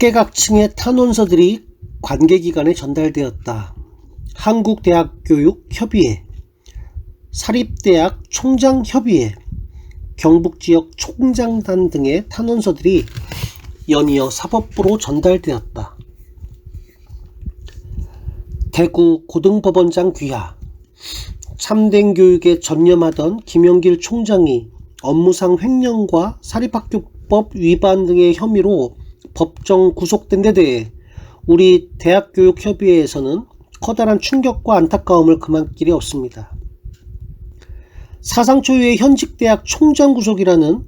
각계각층의 탄원서들이 관계기관에 전달되었다. 한국대학교육협의회, 사립대학 총장협의회, 경북지역 총장단 등의 탄원서들이 연이어 사법부로 전달되었다. 대구 고등법원장 귀하, 참된 교육에 전념하던 김영길 총장이 업무상 횡령과 사립학교법 위반 등의 혐의로 법정 구속된 데 대해 우리 대학교육협의회에서는 커다란 충격과 안타까움을 금할 길이 없습니다. 사상 초유의 현직 대학 총장 구속이라는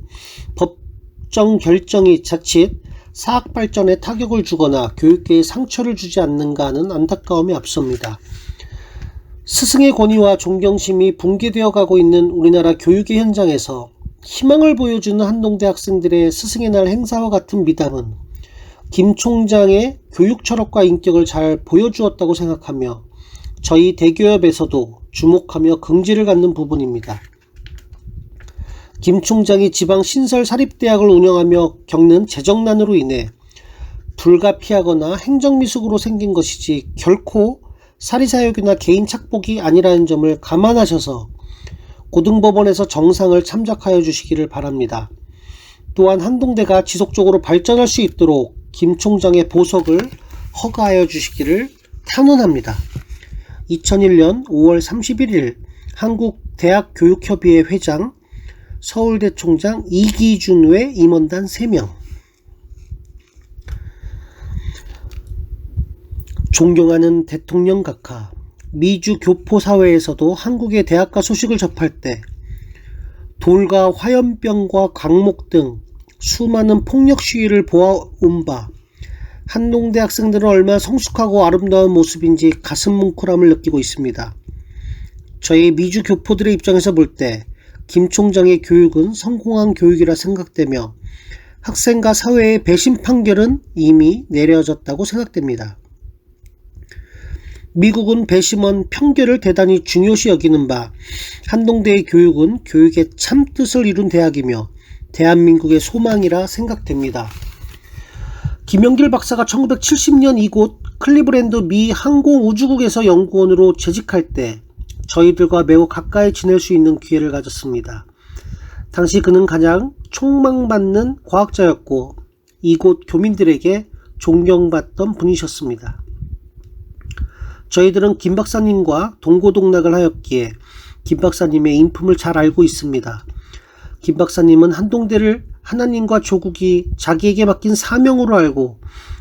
법정 결정이 자칫 사학 발전에 타격을 주거나 교육계에 상처를 주지 않는가 하는 안타까움이 앞섭니다. 스승의 권위와 존경심이 붕괴되어 가고 있는 우리나라 교육의 현장에서 희망을 보여주는 한동대 학생들의 스승의 날 행사와 같은 미담은 김 총장의 교육 철학과 인격을 잘 보여주었다고 생각하며 저희 대기업에서도 주목하며 긍지를 갖는 부분입니다. 김 총장이 지방 신설 사립대학을 운영하며 겪는 재정난으로 인해 불가피하거나 행정미숙으로 생긴 것이지 결코 사리사욕이나 개인 착복이 아니라는 점을 감안하셔서 고등법원에서 정상을 참작하여 주시기를 바랍니다. 또한 한동대가 지속적으로 발전할 수 있도록 김 총장의 보석을 허가하여 주시기를 탄원합니다. 2001년 5월 31일 한국대학교육협의회 회장, 서울대 총장 이기준 외 임원단 3명. 존경하는 대통령 각하, 미주 교포 사회에서도 한국의 대학가 소식을 접할 때 돌과 화염병과 광목 등 수많은 폭력 시위를 보아온 바 한동대 학생들은 얼마나 성숙하고 아름다운 모습인지 가슴 뭉클함을 느끼고 있습니다. 저희 미주 교포들의 입장에서 볼 때 김 총장의 교육은 성공한 교육이라 생각되며 학생과 사회의 배신 판결은 이미 내려졌다고 생각됩니다. 미국은 배심원 평결을 대단히 중요시 여기는 바 한동대의 교육은 교육의 참뜻을 이룬 대학이며 대한민국의 소망이라 생각됩니다. 김영길 박사가 1970년 이곳 클리브랜드 미 항공우주국에서 연구원으로 재직할 때 저희들과 매우 가까이 지낼 수 있는 기회를 가졌습니다. 당시 그는 가장 촉망받는 과학자였고 이곳 교민들에게 존경받던 분이셨습니다. 저희들은 김 박사님과 동고동락을 하였기에 김 박사님의 인품을 잘 알고 있습니다. 김 박사님은 한동대를 하나님과 조국이 자기에게 맡긴 사명으로 알고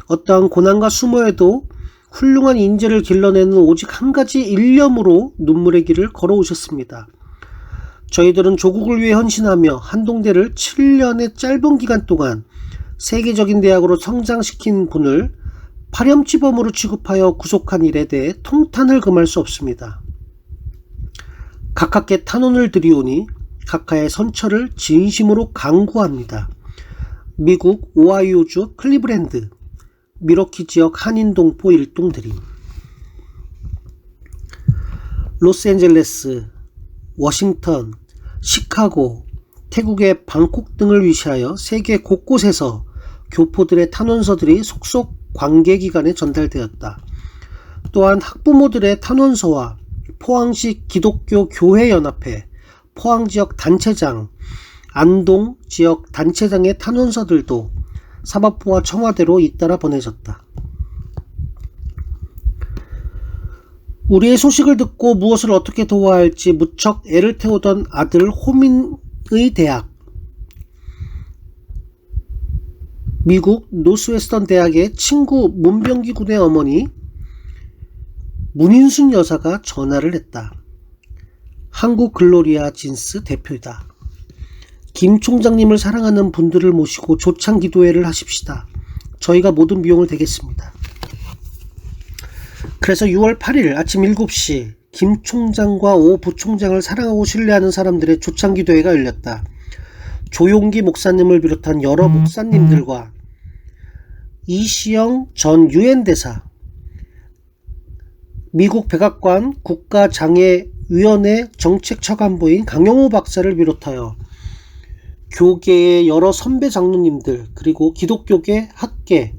어떠한 고난과 수모에도 훌륭한 인재를 길러내는 오직 한 가지 일념으로 눈물의 길을 걸어오셨습니다. 저희들은 조국을 위해 헌신하며 한동대를 7년의 짧은 기간 동안 세계적인 대학으로 성장시킨 분을 파렴치범으로 취급하여 구속한 일에 대해 통탄을 금할 수 없습니다. 각하께 탄원을 드리오니 각하의 선처를 진심으로 간구합니다. 미국 오하이오주 클리브랜드, 미러키 지역 한인동포 일동들이 로스앤젤레스, 워싱턴, 시카고, 태국의 방콕 등을 위시하여 세계 곳곳에서 교포들의 탄원서들이 속속 관계기관에 전달되었다. 또한 학부모들의 탄원서와 포항시 기독교 교회연합회, 포항지역 단체장, 안동 지역 단체장의 탄원서들도 사법부와 청와대로 잇따라 보내졌다. 우리의 소식을 듣고 무엇을 어떻게 도와야 할지 무척 애를 태우던 아들 호민의 대학, 미국 노스웨스턴 대학의 친구 문병기 군의 어머니 문인순 여사가 전화를 했다. 한국 글로리아 진스 대표이다. 김 총장님을 사랑하는 분들을 모시고 조창 기도회를 하십시다. 저희가 모든 비용을 대겠습니다. 그래서 6월 8일 아침 7시 김 총장과 오 부총장을 사랑하고 신뢰하는 사람들의 조창 기도회가 열렸다. 조용기 목사님을 비롯한 여러 목사님들과 이시영 전 유엔 대사, 미국 백악관 국가장애위원회 정책처간부인 강영호 박사를 비롯하여 교계의 여러 선배 장로님들, 그리고 기독교계, 학계,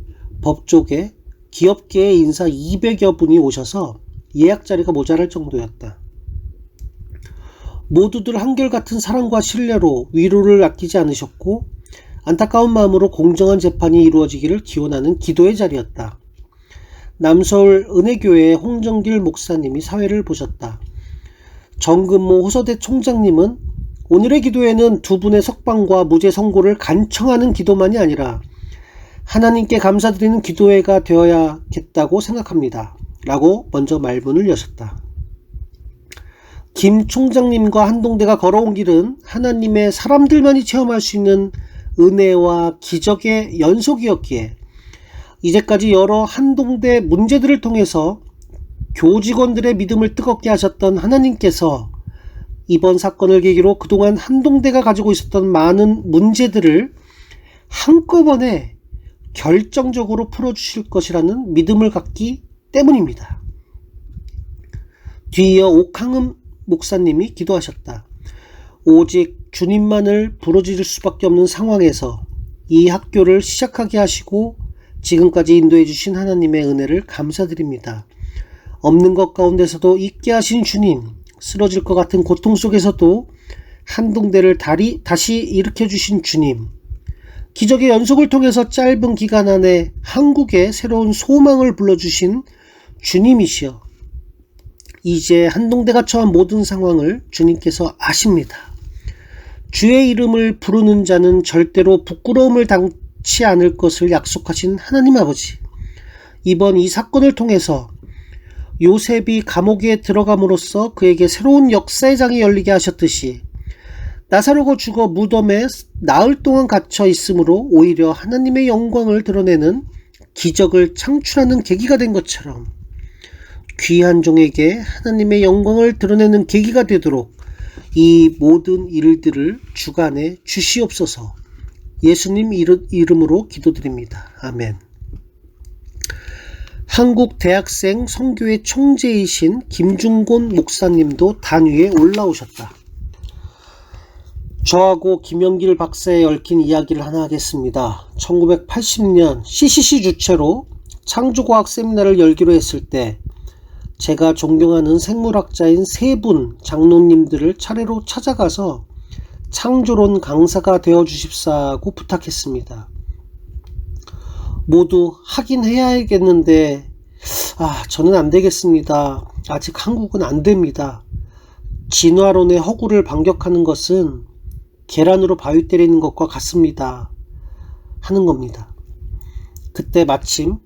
법조계, 기업계의 인사 200여 분이 오셔서 예약 자리가 모자랄 정도였다. 모두들 한결같은 사랑과 신뢰로 위로를 아끼지 않으셨고 안타까운 마음으로 공정한 재판이 이루어지기를 기원하는 기도의 자리였다. 남서울 은혜교회의 홍정길 목사님이 사회를 보셨다. 정근모 호서대 총장님은 오늘의 기도에는 두 분의 석방과 무죄 선고를 간청하는 기도만이 아니라 하나님께 감사드리는 기도회가 되어야겠다고 생각합니다. 라고 먼저 말문을 여셨다. 김 총장님과 한동대가 걸어온 길은 하나님의 사람들만이 체험할 수 있는 은혜와 기적의 연속이었기에 이제까지 여러 한동대 문제들을 통해서 교직원들의 믿음을 뜨겁게 하셨던 하나님께서 이번 사건을 계기로 그동안 한동대가 가지고 있었던 많은 문제들을 한꺼번에 결정적으로 풀어주실 것이라는 믿음을 갖기 때문입니다. 뒤이어 옥항음 목사님이 기도하셨다. 오직 주님만을 부르짖을 수밖에 없는 상황에서 이 학교를 시작하게 하시고 지금까지 인도해 주신 하나님의 은혜를 감사드립니다. 없는 것 가운데서도 있게 하신 주님, 쓰러질 것 같은 고통 속에서도 한동대를 다시 일으켜 주신 주님, 기적의 연속을 통해서 짧은 기간 안에 한국에 새로운 소망을 불러주신 주님이시여, 이제 한동대가 처한 모든 상황을 주님께서 아십니다. 주의 이름을 부르는 자는 절대로 부끄러움을 당치 않을 것을 약속하신 하나님 아버지, 이번 이 사건을 통해서 요셉이 감옥에 들어감으로써 그에게 새로운 역사의 장이 열리게 하셨듯이 나사로가 죽어 무덤에 나흘 동안 갇혀 있으므로 오히려 하나님의 영광을 드러내는 기적을 창출하는 계기가 된 것처럼 귀한 종에게 하나님의 영광을 드러내는 계기가 되도록 이 모든 일들을 주관해 주시옵소서. 예수님 이름으로 기도드립니다. 아멘. 한국대학생 선교회 총재이신 김중곤 목사님도 단위에 올라오셨다. 저하고 김영길 박사에 얽힌 이야기를 하나 하겠습니다. 1980년 CCC 주최로 창조과학 세미나를 열기로 했을 때 제가 존경하는 생물학자인 세 분 장로님들을 차례로 찾아가서 창조론 강사가 되어주십사고 부탁했습니다. 모두 하긴 해야겠는데 저는 안되겠습니다. 아직 한국은 안됩니다. 진화론의 허구를 반격하는 것은 계란으로 바위 때리는 것과 같습니다. 하는 겁니다. 그때 마침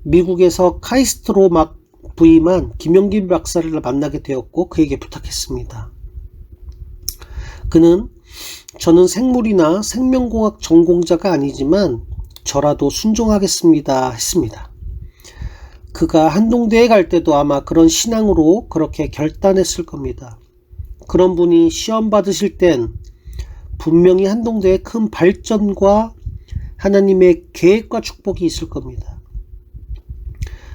미국에서 카이스트로 막 부임한 김영길 박사를 만나게 되었고 그에게 부탁했습니다. 그는 저는 생물이나 생명공학 전공자가 아니지만 저라도 순종하겠습니다 했습니다. 그가 한동대에 갈 때도 아마 그런 신앙으로 그렇게 결단했을 겁니다. 그런 분이 시험 받으실 땐 분명히 한동대의 큰 발전과 하나님의 계획과 축복이 있을 겁니다.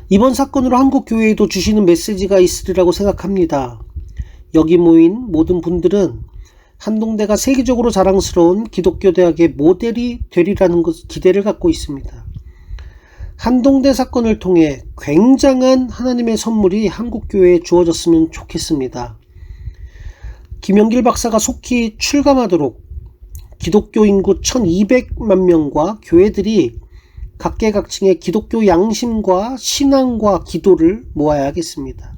이번 사건으로 한국교회에도 주시는 메시지가 있으리라고 생각합니다. 여기 모인 모든 분들은 한동대가 세계적으로 자랑스러운 기독교 대학의 모델이 되리라는 기대를 갖고 있습니다. 한동대 사건을 통해 굉장한 하나님의 선물이 한국교회에 주어졌으면 좋겠습니다. 김영길 박사가 속히 출감하도록 기독교 인구 1200만 명과 교회들이 각계각층의 기독교 양심과 신앙과 기도를 모아야 하겠습니다.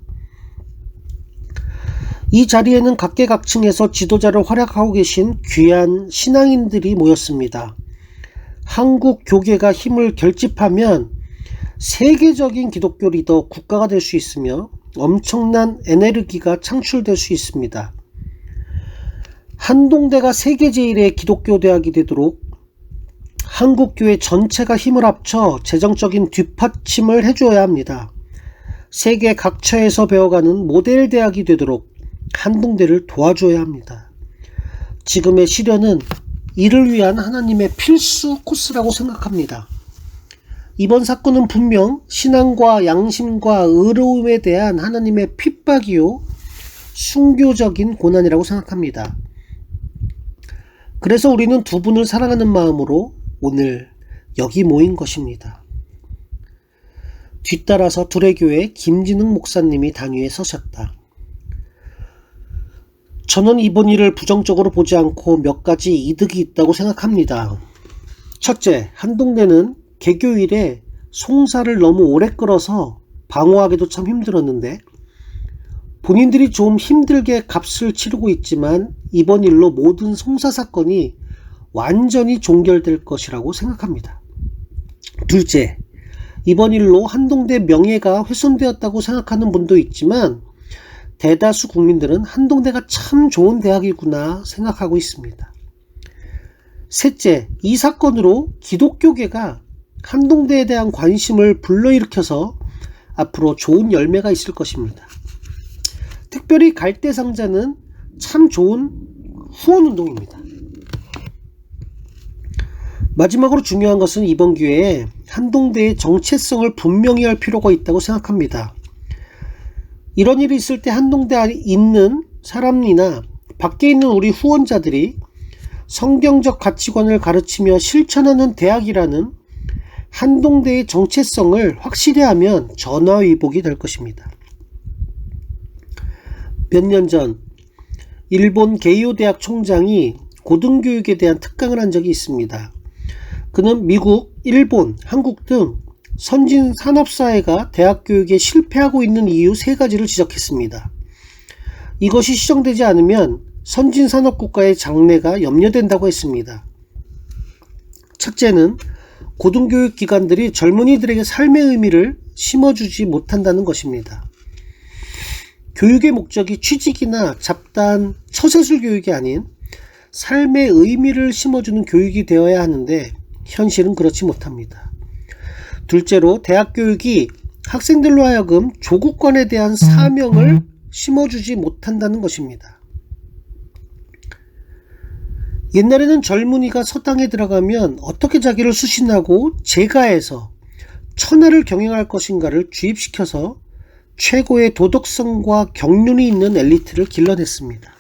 이 자리에는 각계각층에서 지도자를 활약하고 계신 귀한 신앙인들이 모였습니다. 한국 교계가 힘을 결집하면 세계적인 기독교 리더 국가가 될 수 있으며 엄청난 에너지가 창출될 수 있습니다. 한동대가 세계 제1의 기독교 대학이 되도록 한국교회 전체가 힘을 합쳐 재정적인 뒷받침을 해줘야 합니다. 세계 각처에서 배워가는 모델 대학이 되도록 한동대를 도와줘야 합니다. 지금의 시련은 이를 위한 하나님의 필수 코스라고 생각합니다. 이번 사건은 분명 신앙과 양심과 의로움에 대한 하나님의 핍박이요 순교적인 고난이라고 생각합니다. 그래서 우리는 두 분을 사랑하는 마음으로 오늘 여기 모인 것입니다. 뒤따라서 두레교회 김진흥 목사님이 단위에 서셨다. 저는 이번 일을 부정적으로 보지 않고 몇 가지 이득이 있다고 생각합니다. 첫째, 한동대는 개교일에 송사를 너무 오래 끌어서 방어하기도 참 힘들었는데 본인들이 좀 힘들게 값을 치르고 있지만 이번 일로 모든 송사 사건이 완전히 종결될 것이라고 생각합니다. 둘째, 이번 일로 한동대 명예가 훼손되었다고 생각하는 분도 있지만 대다수 국민들은 한동대가 참 좋은 대학이구나 생각하고 있습니다. 셋째, 이 사건으로 기독교계가 한동대에 대한 관심을 불러일으켜서 앞으로 좋은 열매가 있을 것입니다. 특별히 갈대상자는 참 좋은 후원운동입니다. 마지막으로 중요한 것은 이번 기회에 한동대의 정체성을 분명히 할 필요가 있다고 생각합니다. 이런 일이 있을 때 한동대에 있는 사람이나 밖에 있는 우리 후원자들이 성경적 가치관을 가르치며 실천하는 대학이라는 한동대의 정체성을 확실히 하면 전화위복이 될 것입니다. 몇 년 전 일본 게이오 대학 총장이 고등교육에 대한 특강을 한 적이 있습니다. 그는 미국, 일본, 한국 등 선진 산업사회가 대학 교육에 실패하고 있는 이유 3가지를 지적했습니다. 이것이 시정되지 않으면 선진 산업국가의 장래가 염려된다고 했습니다. 첫째는 고등교육 기관들이 젊은이들에게 삶의 의미를 심어주지 못한다는 것입니다. 교육의 목적이 취직이나 잡다한 처세술 교육이 아닌 삶의 의미를 심어주는 교육이 되어야 하는데 현실은 그렇지 못합니다. 둘째로 대학 교육이 학생들로 하여금 조국권에 대한 사명을 심어주지 못한다는 것입니다. 옛날에는 젊은이가 서당에 들어가면 어떻게 자기를 수신하고 제가해서 천하를 경영할 것인가를 주입시켜서 최고의 도덕성과 경륜이 있는 엘리트를 길러냈습니다.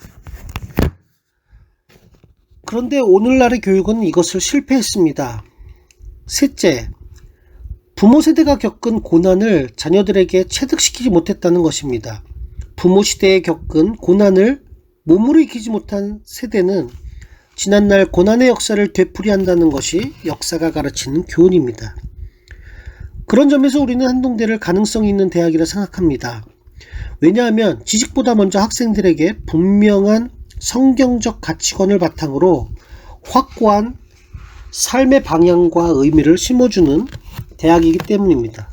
그런데 오늘날의 교육은 이것을 실패했습니다. 셋째, 부모 세대가 겪은 고난을 자녀들에게 체득시키지 못했다는 것입니다. 부모 시대에 겪은 고난을 몸으로 익히지 못한 세대는 지난날 고난의 역사를 되풀이한다는 것이 역사가 가르치는 교훈입니다. 그런 점에서 우리는 한동대를 가능성이 있는 대학이라 생각합니다. 왜냐하면 지식보다 먼저 학생들에게 분명한 성경적 가치관을 바탕으로 확고한 삶의 방향과 의미를 심어주는 대학이기 때문입니다.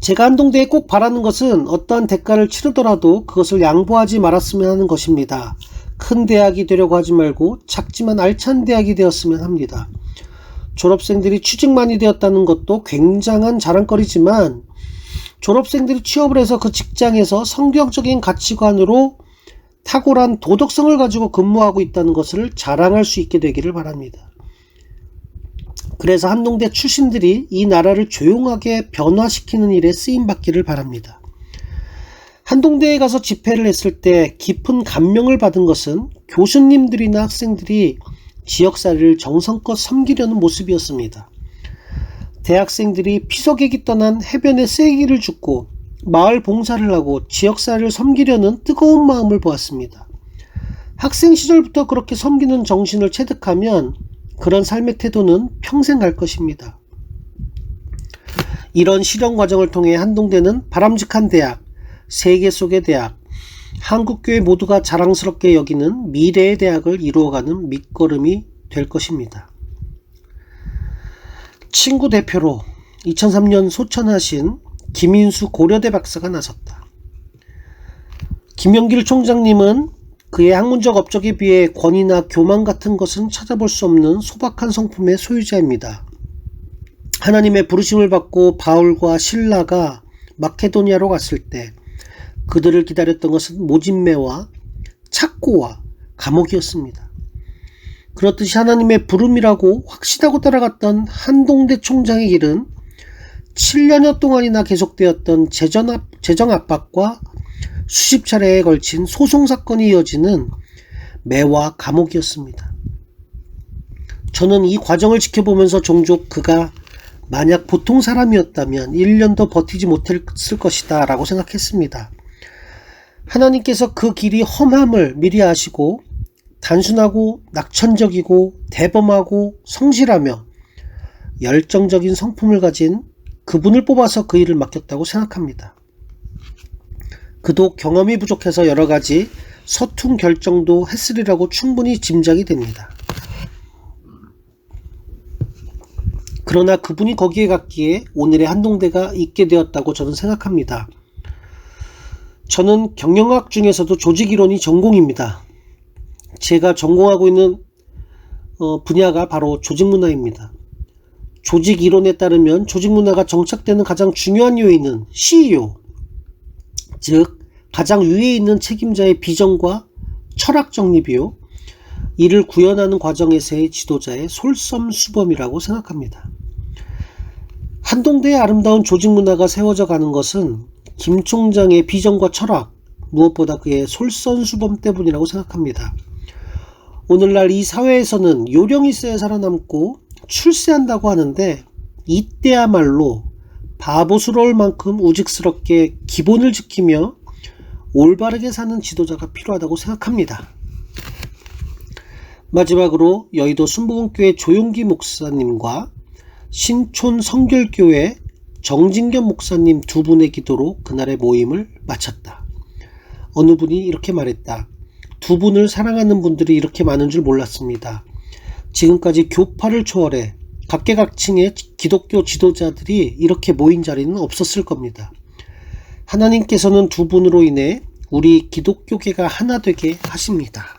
제가 한동대에 꼭 바라는 것은 어떠한 대가를 치르더라도 그것을 양보하지 말았으면 하는 것입니다. 큰 대학이 되려고 하지 말고 작지만 알찬 대학이 되었으면 합니다. 졸업생들이 취직만이 되었다는 것도 굉장한 자랑거리지만 졸업생들이 취업을 해서 그 직장에서 성경적인 가치관으로 탁월한 도덕성을 가지고 근무하고 있다는 것을 자랑할 수 있게 되기를 바랍니다. 그래서 한동대 출신들이 이 나라를 조용하게 변화시키는 일에 쓰임받기를 바랍니다. 한동대에 가서 집회를 했을 때 깊은 감명을 받은 것은 교수님들이나 학생들이 지역사회를 정성껏 섬기려는 모습이었습니다. 대학생들이 피서객이 떠난 해변에 쐐기를 줍고 마을 봉사를 하고 지역사회를 섬기려는 뜨거운 마음을 보았습니다. 학생 시절부터 그렇게 섬기는 정신을 체득하면 그런 삶의 태도는 평생 갈 것입니다. 이런 실현 과정을 통해 한동대는 바람직한 대학, 세계 속의 대학, 한국교회 모두가 자랑스럽게 여기는 미래의 대학을 이루어가는 밑거름이 될 것입니다. 친구 대표로 2003년 소천하신 김인수 고려대 박사가 나섰다. 김영길 총장님은 그의 학문적 업적에 비해 권위나 교만 같은 것은 찾아볼 수 없는 소박한 성품의 소유자입니다. 하나님의 부르심을 받고 바울과 실라가 마케도니아로 갔을 때 그들을 기다렸던 것은 모진매와 착고와 감옥이었습니다. 그렇듯이 하나님의 부름이라고 확신하고 따라갔던 한동대 총장의 길은 7년여 동안이나 계속되었던 재정 압박과 수십 차례에 걸친 소송 사건이 이어지는 매와 감옥이었습니다. 저는 이 과정을 지켜보면서 종종 그가 만약 보통 사람이었다면 1년 더 버티지 못했을 것이다 라고 생각했습니다. 하나님께서 그 길이 험함을 미리 아시고 단순하고 낙천적이고 대범하고 성실하며 열정적인 성품을 가진 그분을 뽑아서 그 일을 맡겼다고 생각합니다. 그도 경험이 부족해서 여러가지 서툰 결정도 했으리라고 충분히 짐작이 됩니다. 그러나 그분이 거기에 갔기에 오늘의 한동대가 있게 되었다고 저는 생각합니다. 저는 경영학 중에서도 조직이론이 전공입니다. 제가 전공하고 있는 분야가 바로 조직문화입니다. 조직이론에 따르면 조직문화가 정착되는 가장 중요한 요인은 CEO, 즉 가장 위에 있는 책임자의 비전과 철학 정립이요, 이를 구현하는 과정에서의 지도자의 솔선수범이라고 생각합니다. 한동대의 아름다운 조직문화가 세워져 가는 것은 김 총장의 비전과 철학, 무엇보다 그의 솔선수범 때문이라고 생각합니다. 오늘날 이 사회에서는 요령이 있어야 살아남고 출세한다고 하는데, 이때야말로 바보스러울 만큼 우직스럽게 기본을 지키며 올바르게 사는 지도자가 필요하다고 생각합니다. 마지막으로 여의도 순복음교회 조용기 목사님과 신촌 성결교회 정진겸 목사님 두 분의 기도로 그날의 모임을 마쳤다. 어느 분이 이렇게 말했다. 두 분을 사랑하는 분들이 이렇게 많은 줄 몰랐습니다. 지금까지 교파를 초월해 각계각층의 기독교 지도자들이 이렇게 모인 자리는 없었을 겁니다. 하나님께서는 두 분으로 인해 우리 기독교계가 하나 되게 하십니다.